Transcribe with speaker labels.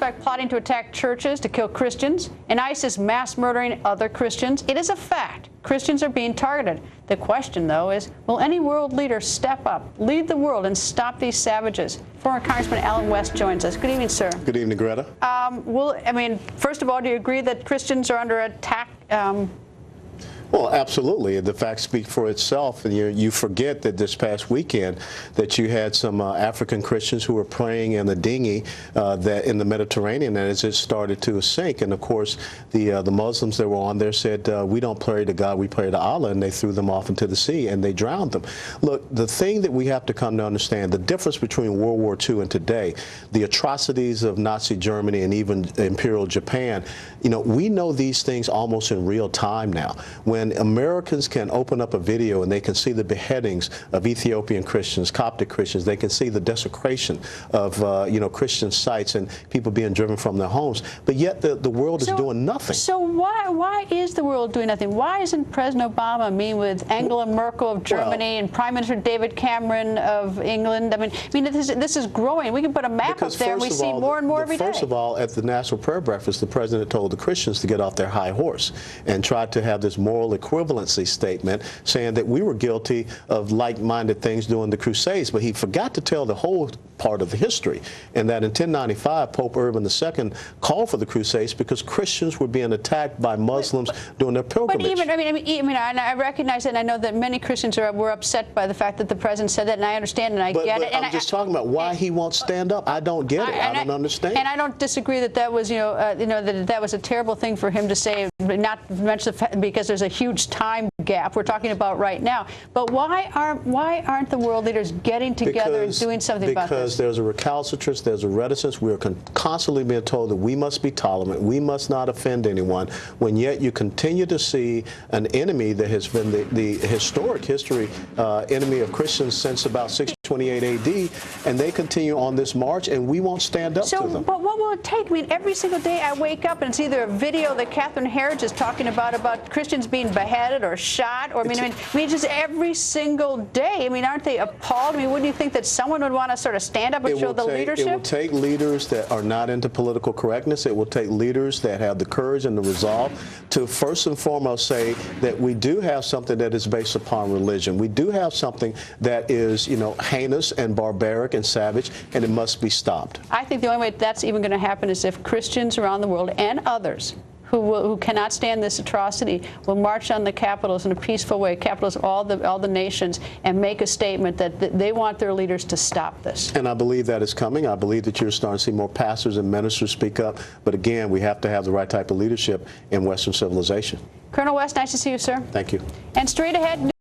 Speaker 1: are plotting to attack churches to kill Christians, and ISIS mass murdering other Christians. It is a fact. Christians are being targeted. The question, though, is will any world leader step up, lead the world, and stop these savages? Former Congressman Alan West joins us. Good evening, sir.
Speaker 2: Good evening, Greta.
Speaker 1: First of all, do you agree that Christians are under attack?
Speaker 2: Well, absolutely. The facts speak for itself. And you forget that this past weekend that you had some African Christians who were praying in a dinghy that in the Mediterranean as it started to sink. And of course, the Muslims that were on there said, we don't pray to God, we pray to Allah. And they threw them off into the sea and they drowned them. Look, the thing that we have to come to understand, the difference between World War II and today, the atrocities of Nazi Germany and even Imperial Japan, we know these things almost in real time now. When Americans can open up a video and they can see the beheadings of Ethiopian Christians, Coptic Christians, they can see the desecration of Christian sites and people being driven from their homes, but yet the world is doing nothing.
Speaker 1: So why is the world doing nothing? Why isn't President Obama meeting with Angela Merkel of Germany and Prime Minister David Cameron of England? I mean, this is growing. We can put a map up there and we see more and more every day.
Speaker 2: First of all, at the National Prayer Breakfast, the president told the Christians to get off their high horse and try to have this moral equivalency statement saying that we were guilty of like-minded things during the Crusades, but he forgot to tell the whole part of the history, and that in 1095 Pope Urban II called for the Crusades because Christians were being attacked by Muslims during their pilgrimage.
Speaker 1: But I recognize it, and I know that many Christians were upset by the fact that the president said that, and I understand and I get it.
Speaker 2: And I'm just talking about why he won't stand up. I don't get it. I don't understand.
Speaker 1: And I don't disagree that was that was a terrible thing for him to say, not mention because there's a huge time gap we're talking about right now. But why aren't the world leaders getting together and doing something about this?
Speaker 2: Because there's a recalcitrance, there's a reticence. We are constantly being told that we must be tolerant, we must not offend anyone, when yet you continue to see an enemy that has been the historic history enemy of Christians since about 628 AD, and they continue on this march, and we won't stand up to them.
Speaker 1: But what will it take? I mean, every single day I wake up and it's either a video that Catherine Herridge is talking about Christians being beheaded or shot, or just every single day. I mean, aren't they appalled? I mean, wouldn't you think that someone would want to sort of stand up and show the leadership?
Speaker 2: It will take leaders that are not into political correctness. It will take leaders that have the courage and the resolve to first and foremost say that we do have something that is based upon religion. We do have something that is, heinous and barbaric and savage, and it must be stopped.
Speaker 1: I think the only way that's even going to happen is if Christians around the world and others who cannot stand this atrocity will march on the capitals in a peaceful way, capitals all the nations, and make a statement that they want their leaders to stop this.
Speaker 2: And I believe that is coming. I believe that you're starting to see more pastors and ministers speak up. But again, we have to have the right type of leadership in Western civilization.
Speaker 1: Colonel West, nice to see you, sir.
Speaker 2: Thank you.
Speaker 1: And straight ahead.